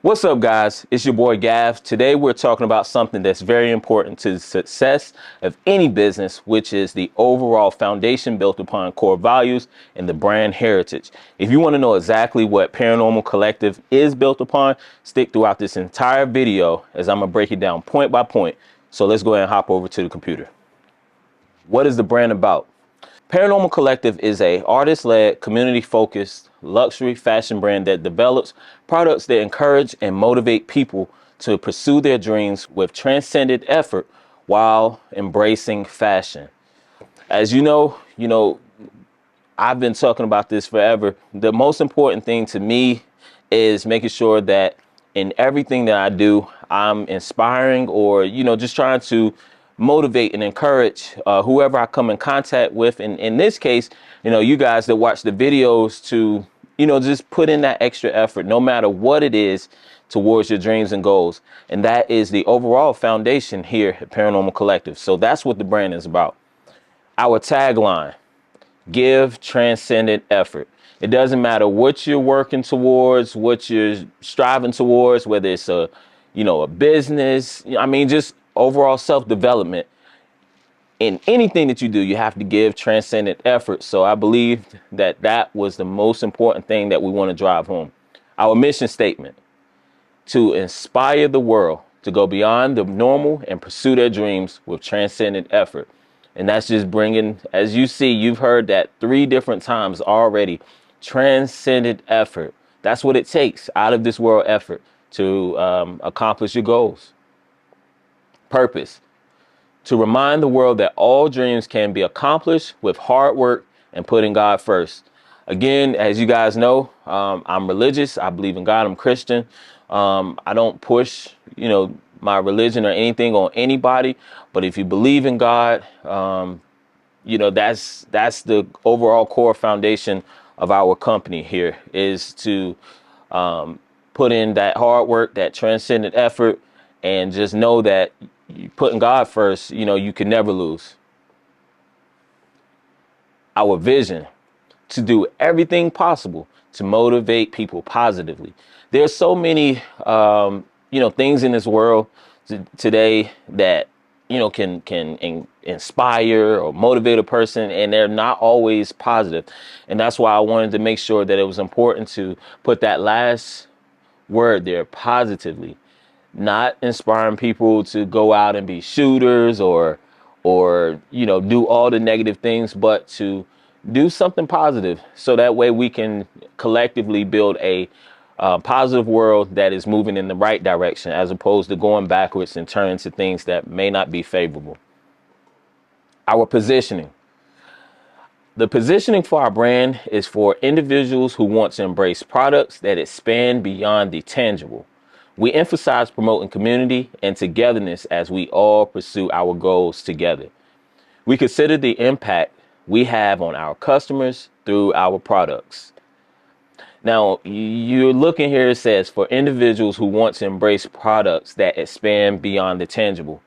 What's up, guys? It's your boy Gav. Today we're talking about something that's very important to the success of any business, which is the overall foundation built upon core values and the brand heritage. If you want to know exactly what Paranormal Collective is built upon, stick throughout this entire video as I'm going to break it down point by point. So let's go ahead and hop over to the computer. What is the brand about? Paranormal Collective is a artist-led, community-focused luxury fashion brand that develops products that encourage and motivate people to pursue their dreams with transcendent effort while embracing fashion. As you know, I've been talking about this forever. The most important thing to me is making sure that in everything that I do, I'm inspiring or, just trying to motivate and encourage whoever I come in contact with. And in this case, you guys that watch the videos to, just put in that extra effort, no matter what it is, towards your dreams and goals. And that is the overall foundation here at Paranormal Collective. So that's what the brand is about. Our tagline: give transcendent effort. It doesn't matter what you're working towards, what you're striving towards, whether it's a business, just overall self-development. In anything that you do, you have to give transcendent effort. So I believe that that was the most important thing that we want to drive home. Our mission statement: to inspire the world to go beyond the normal and pursue their dreams with transcendent effort. And that's just bringing, as you see, you've heard that 3 different times already, transcendent effort. That's what it takes, out of this world effort to accomplish your goals. Purpose: to remind the world that all dreams can be accomplished with hard work and putting God first. Again, as you guys know, I'm religious. I believe in God. I'm Christian. I don't push, my religion or anything on anybody. But if you believe in God, that's the overall core foundation of our company here, is to put in that hard work, that transcendent effort, and just know that you putting God first, you can never lose. Our vision: to do everything possible to motivate people positively. There's so many, things in this world today that, can inspire or motivate a person, and they're not always positive. And that's why I wanted to make sure that it was important to put that last word there, positively. Not inspiring people to go out and be shooters or do all the negative things, but to do something positive, so that way we can collectively build a positive world that is moving in the right direction, as opposed to going backwards and turning to things that may not be favorable. Our positioning: the positioning for our brand is for individuals who want to embrace products that expand beyond the tangible. We emphasize promoting community and togetherness as we all pursue our goals together. We consider the impact we have on our customers through our products. Now, you're looking here, it says for individuals who want to embrace products that expand beyond the tangible.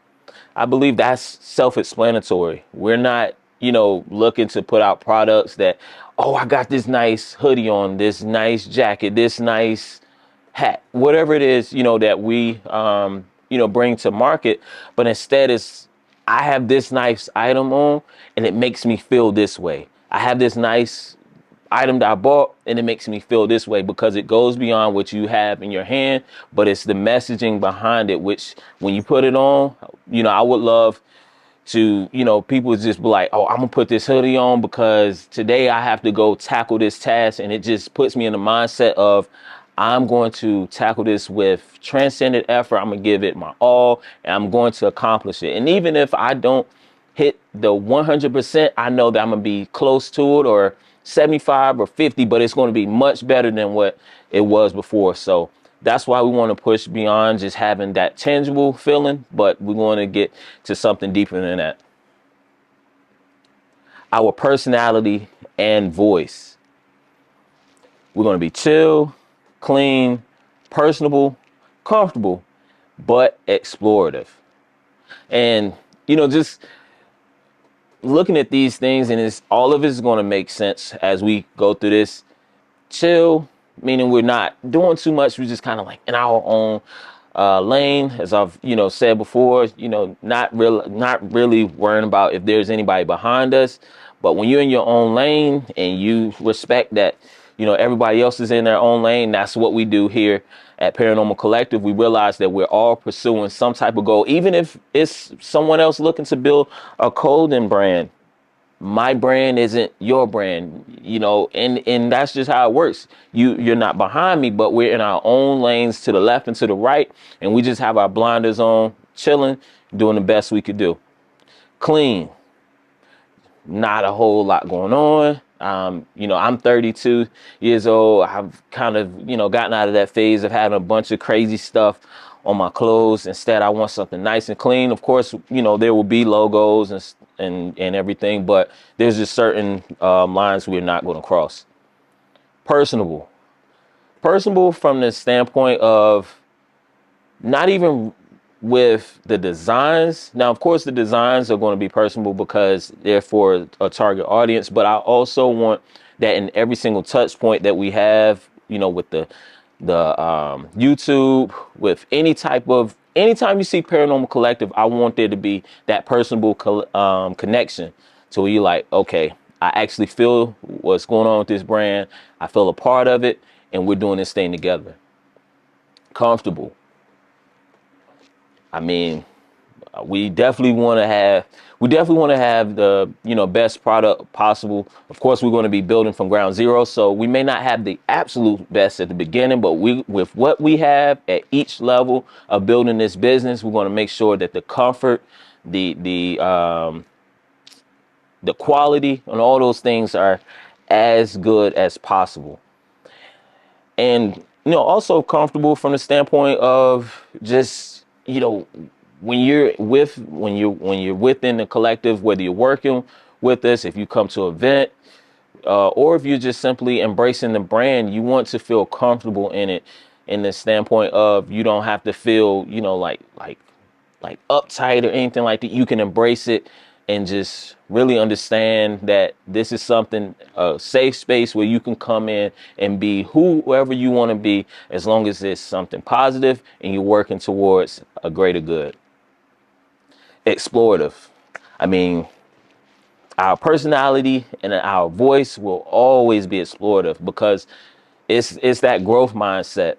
I believe that's self-explanatory. We're not, looking to put out products that, oh, I got this nice hoodie on, this nice jacket, this nice hat, whatever it is, that we, bring to market. But instead it's, I have this nice item on and it makes me feel this way. I have this nice item that I bought and it makes me feel this way, because it goes beyond what you have in your hand, but it's the messaging behind it, which when you put it on, I would love to, people just be like, oh, I'm gonna put this hoodie on because today I have to go tackle this task. And it just puts me in the mindset of, I'm going to tackle this with transcendent effort. I'm gonna give it my all and I'm going to accomplish it. And even if I don't hit the 100%, I know that I'm gonna be close to it, or 75 or 50, but it's going to be much better than what it was before. So that's why we want to push beyond just having that tangible feeling, but we want to get to something deeper than that. Our personality and voice: we're going to be chill, clean, personable, comfortable, but explorative. And, just looking at these things, and all of it is going to make sense as we go through this. Chill, meaning we're not doing too much. We're just kind of like in our own lane, as I've said before. Not really worrying about if there's anybody behind us. But when you're in your own lane and you respect that, everybody else is in their own lane, that's what we do here at Paranormal Collective. We realize that we're all pursuing some type of goal, even if it's someone else looking to build a clothing brand. My brand isn't your brand, and that's just how it works. You're not behind me, but we're in our own lanes to the left and to the right, and we just have our blinders on, chilling, doing the best we could do. Clean, not a whole lot going on. I'm 32 years old. I've kind of, gotten out of that phase of having a bunch of crazy stuff on my clothes. Instead, I want something nice and clean. Of course, there will be logos and everything, but there's just certain lines we're not going to cross. Personable from the standpoint of not even with the designs. Now, of course, the designs are going to be personable because they're for a target audience, but I also want that in every single touch point that we have, with the YouTube, with anytime you see Paranormal Collective, I want there to be that personable connection to where you're like, okay, I actually feel what's going on with this brand. I feel a part of it, and we're doing this thing together. Comfortable. I mean, we definitely want to have the best product possible. Of course, we're going to be building from ground zero, so we may not have the absolute best at the beginning, but with what we have at each level of building this business, we're going to make sure that the comfort, the quality, and all those things are as good as possible. And also comfortable from the standpoint of just when you're within the collective, whether you're working with us, if you come to an event, or if you're just simply embracing the brand, you want to feel comfortable in it, in the standpoint of you don't have to feel like uptight or anything like that. You can embrace it and just really understand that this is something, a safe space where you can come in and be whoever you want to be, as long as it's something positive and you're working towards a greater good. Explorative. I mean, our personality and our voice will always be explorative because it's that growth mindset.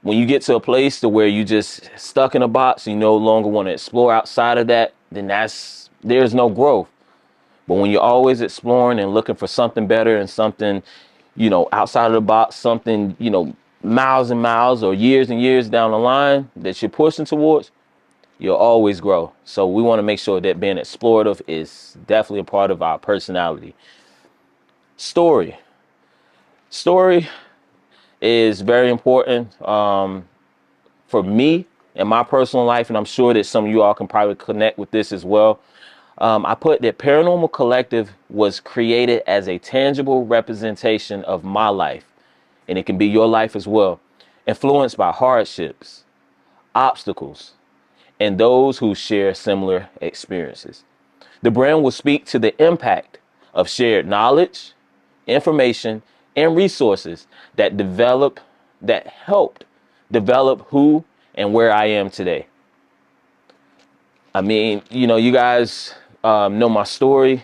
When you get to a place to where you just stuck in a box, you no longer want to explore outside of that, then there's no growth. But when you're always exploring and looking for something better and something, outside of the box, something, miles and miles or years and years down the line that you're pushing towards, you'll always grow. So we want to make sure that being explorative is definitely a part of our personality. Story is very important for me in my personal life, and I'm sure that some of you all can probably connect with this as well. I put that Paranormal Collective was created as a tangible representation of my life, and it can be your life as well, influenced by hardships, obstacles, and those who share similar experiences. The brand will speak to the impact of shared knowledge, information, and resources that helped develop who and where I am today. I mean, you guys know my story.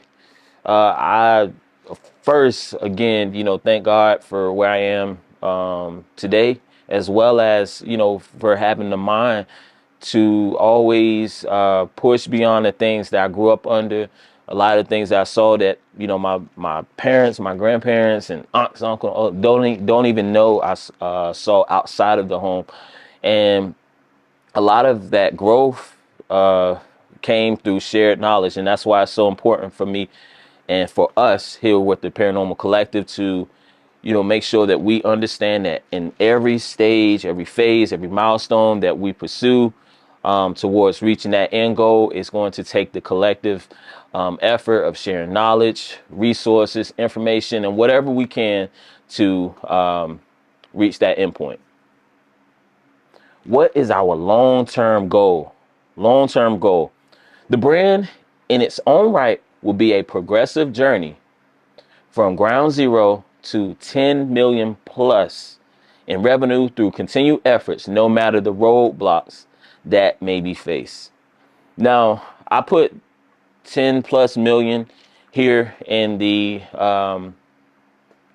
I first, again, thank God for where I am today, as well as, for having the mind to always push beyond the things that I grew up under. A lot of things that I saw that, my parents, my grandparents, and aunts, uncle don't even know I saw outside of the home. And a lot of that growth came through shared knowledge. And that's why it's so important for me and for us here with the Paranormal Collective to, make sure that we understand that in every stage, every phase, every milestone that we pursue towards reaching that end goal, is going to take the collective effort of sharing knowledge, resources, information, and whatever we can to reach that end point. What is our long-term goal? Long-term goal. The brand in its own right will be a progressive journey from ground zero to 10 million plus in revenue through continued efforts, no matter the roadblocks that may be faced. Now, I put 10 plus million here in the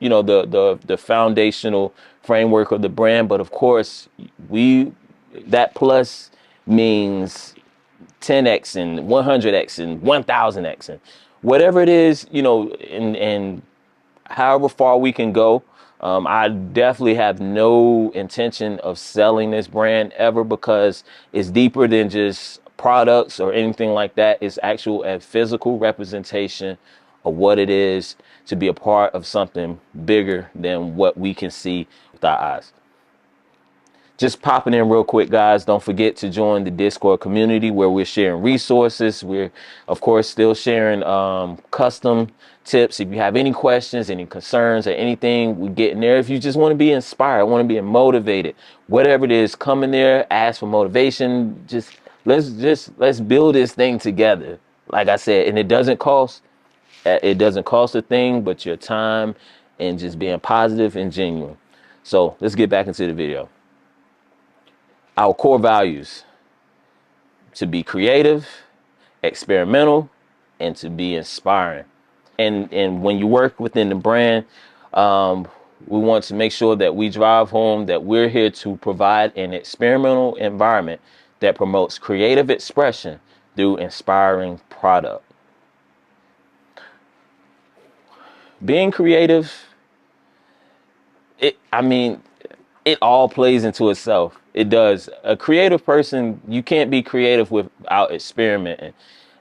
the foundational framework of the brand, but of course that plus means 10x and 100x and 1000x and whatever it is, and however far we can go. I definitely have no intention of selling this brand ever, because it's deeper than just products or anything like that. It's actual and physical representation of what it is to be a part of something bigger than what we can see with our eyes. Just popping in real quick, guys, don't forget to join the Discord community where we're sharing resources. We're, of course, still sharing custom tips. If you have any questions, any concerns, or anything, we get in there. If you just want to be inspired, want to be motivated, whatever it is, come in there, ask for motivation. Let's build this thing together. Like I said, and it doesn't cost a thing but your time and just being positive and genuine. So let's get back into the video. Our core values: to be creative, experimental, and to be inspiring. And when you work within the brand, we want to make sure that we drive home that we're here to provide an experimental environment that promotes creative expression through inspiring product. Being creative, it all plays into itself. It does. A creative person, you can't be creative without experimenting.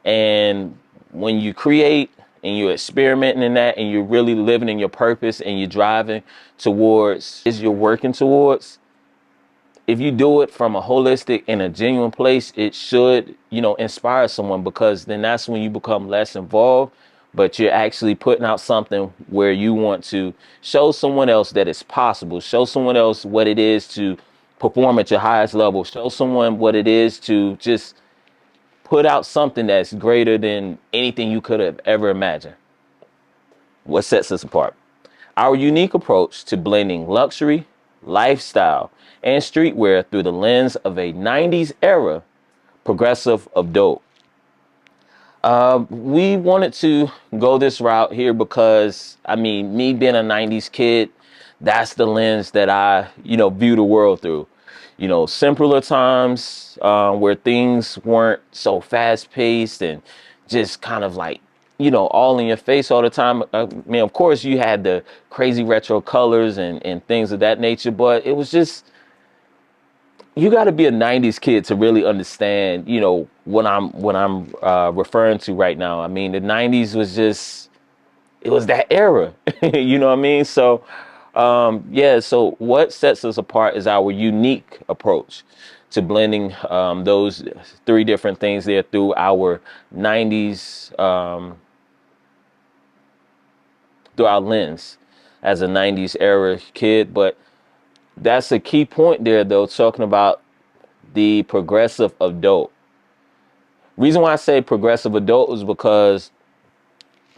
And when you create and you're experimenting in that and you're really living in your purpose and you're driving towards you're working towards, if you do it from a holistic and a genuine place, it should, inspire someone, because then that's when you become less involved, but you're actually putting out something where you want to show someone else that it's possible, show someone else what it is to perform at your highest level, show someone what it is to just put out something that's greater than anything you could have ever imagined. What sets us apart? Our unique approach to blending luxury, lifestyle, and streetwear through the lens of a 90s era progressive adult. We wanted to go this route here because, me being a 90s kid, that's the lens that I, view the world through. Simpler times where things weren't so fast paced and just kind of like, all in your face all the time. Of course, you had the crazy retro colors and things of that nature, but it was just, you got to be a 90s kid to really understand, what I'm referring to right now. The 90s was just, it was that era, you know what I mean? So, so what sets us apart is our unique approach to blending those three different things there through our 90s, through our lens as a 90s era kid. But that's a key point there, though, talking about the progressive adult. Reason why I say progressive adult is because,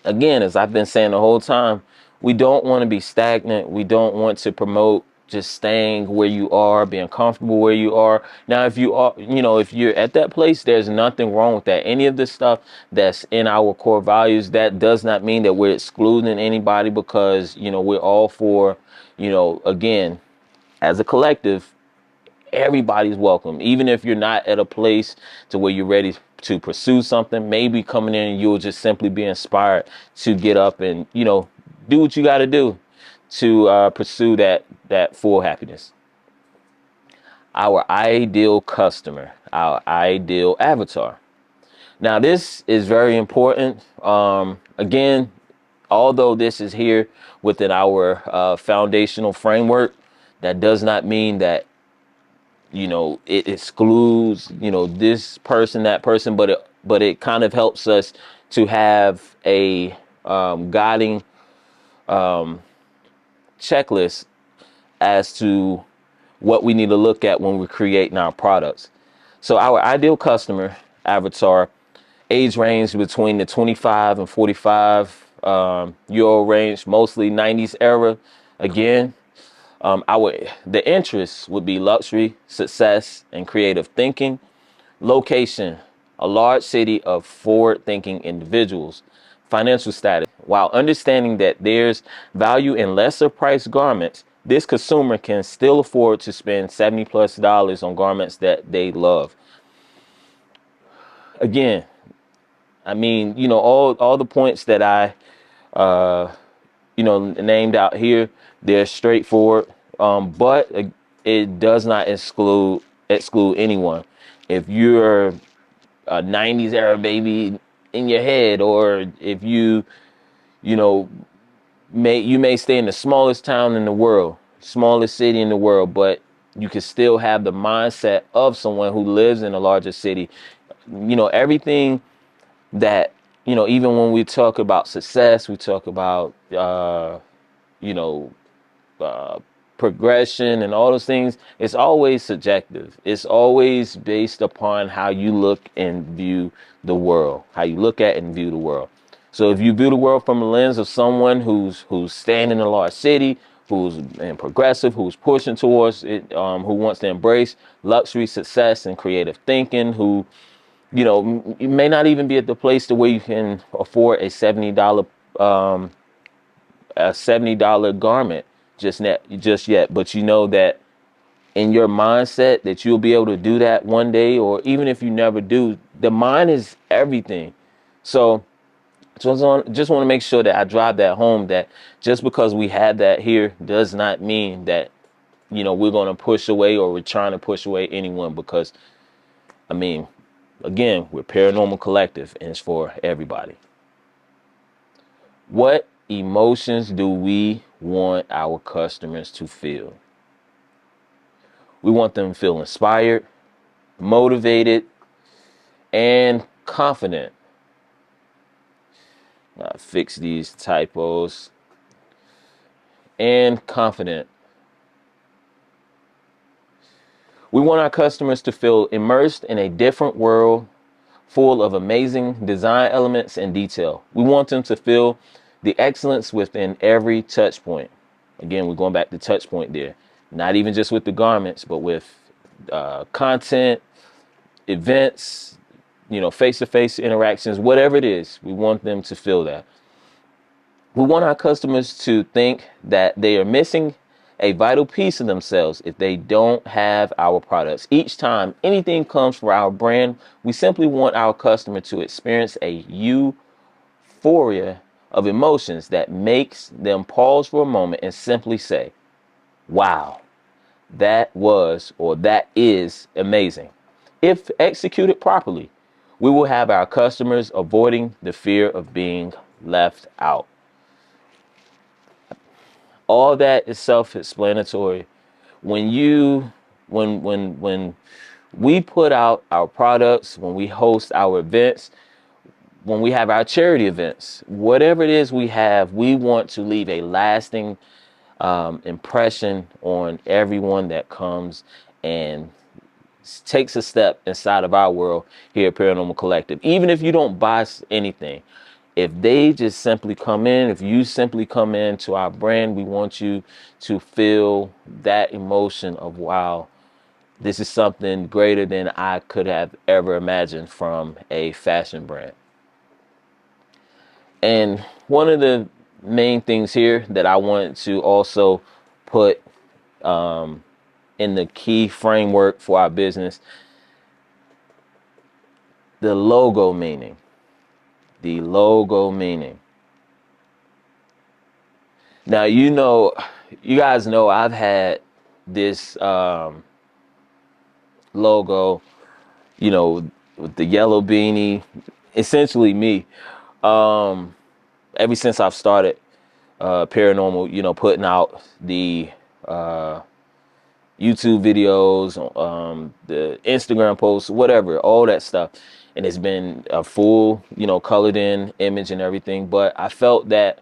again, as I've been saying the whole time, we don't want to be stagnant. We don't want to promote just staying where you are, being comfortable where you are. Now, if you are, if you're at that place, there's nothing wrong with that. Any of the stuff that's in our core values, that does not mean that we're excluding anybody, because, we're all for, again, as a collective, everybody's welcome. Even if you're not at a place to where you're ready to pursue something, maybe coming in and you'll just simply be inspired to get up and, do what you got to do to pursue that full happiness. Our ideal customer, our ideal avatar. Now, this is very important. Again, although this is here within our foundational framework, that does not mean that, it excludes, this person, that person, but it kind of helps us to have a guiding checklist as to what we need to look at when we're creating our products. So our ideal customer avatar, age range between the 25 and 45 Euro range, mostly 90s era. Again, the interests would be luxury, success, and creative thinking. Location, a large city of forward-thinking individuals. Financial status, while understanding that there's value in lesser priced garments, this consumer can still afford to spend $70+ on garments that they love. Again, I mean, all the points that I named out here, they're straightforward. But it does not exclude anyone. If you're a 90s era baby in your head, or if you know may stay in the smallest town in the world, smallest city in the world, but you can still have the mindset of someone who lives in a larger city. Everything that, even when we talk about success, we talk about you know uh, progression and all those things, it's always subjective. It's always based upon how you look and view the world, how you look at and view the world. So if you view the world from the lens of someone who's staying in a large city, who's and progressive, who's pushing towards it, who wants to embrace luxury, success, and creative thinking, who you may not even be at the place to where you can afford a $70 garment just yet, but you know that in your mindset that you'll be able to do that one day, or even if you never do, the mind is everything. So just want to make sure that I drive that home, that just because we have that here does not mean that we're going to push away, or we're trying to push away anyone, because I mean, again, we're Paranormal Collective and it's for everybody. What emotions do we want our customers to feel? We want them to feel inspired, motivated, and confident. Fix these typos. And confident. We want our customers to feel immersed in a different world full of amazing design elements and detail. We want them to feel the excellence within every touch point. Again, we're going back to touch point there. Not even just with the garments, but with content, events, face-to-face interactions, whatever it is. We want them to feel that. We want our customers to think that they are missing a vital piece of themselves if they don't have our products. Each time anything comes from our brand, we simply want our customer to experience a euphoria of emotions that makes them pause for a moment and simply say, wow, that was, or that is amazing. If executed properly, we will have our customers avoiding the fear of being left out. All that is self-explanatory. When we put out our products, when we host our events, when we have our charity events, whatever it is we have, we want to leave a lasting impression on everyone that comes and takes a step inside of our world here at Paranormal Collective. Even if you don't buy anything, if they just simply come in, if you simply come into our brand, we want you to feel that emotion of, wow, this is something greater than I could have ever imagined from a fashion brand. And one of the main things here that I wanted to also put in the key framework for our business, the logo meaning. The logo meaning. Now, you guys know I've had this logo, with the yellow beanie, essentially me, ever since I've started Paranormal, putting out the YouTube videos, the Instagram posts, whatever, all that stuff. And it's been a full, colored in image and everything. But I felt that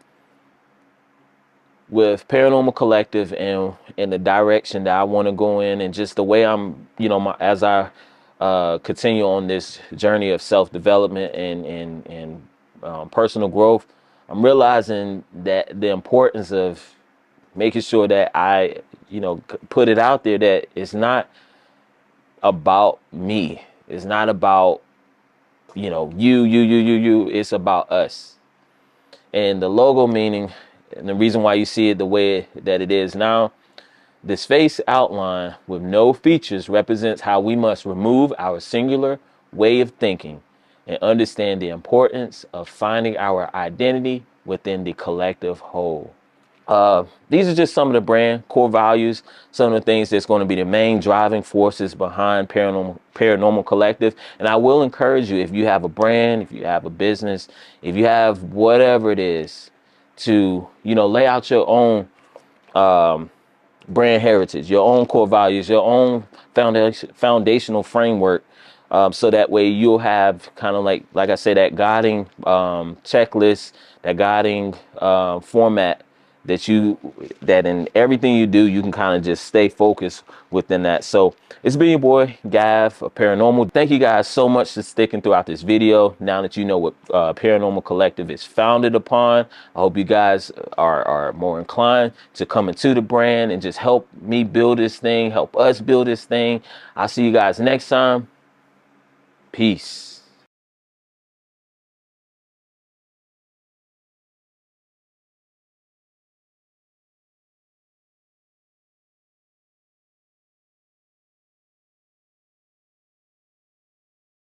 with Paranormal Collective and in the direction that I want to go in, and just the way I'm, as I continue on this journey of self-development and personal growth, I'm realizing that the importance of making sure that I, put it out there that it's not about me. It's not about, you. It's about us. And the logo meaning, and the reason why you see it the way that it is now, this face outline with no features represents how we must remove our singular way of thinking and understand the importance of finding our identity within the collective whole. These are just some of the brand core values, some of the things that's going to be the main driving forces behind Paranormal Collective. And I will encourage you, if you have a brand, if you have a business, if you have whatever it is, to, lay out your own brand heritage, your own core values, your own foundational framework, so that way you'll have kind of like I say, that guiding checklist, that guiding format that in everything you do, you can kind of just stay focused within that. So it's been your boy Gav of Paranormal. Thank you guys so much for sticking throughout this video. Now that you know what Paranormal Collective is founded upon, I hope you guys are more inclined to come into the brand and just help me build this thing, help us build this thing. I'll see you guys next time. Peace.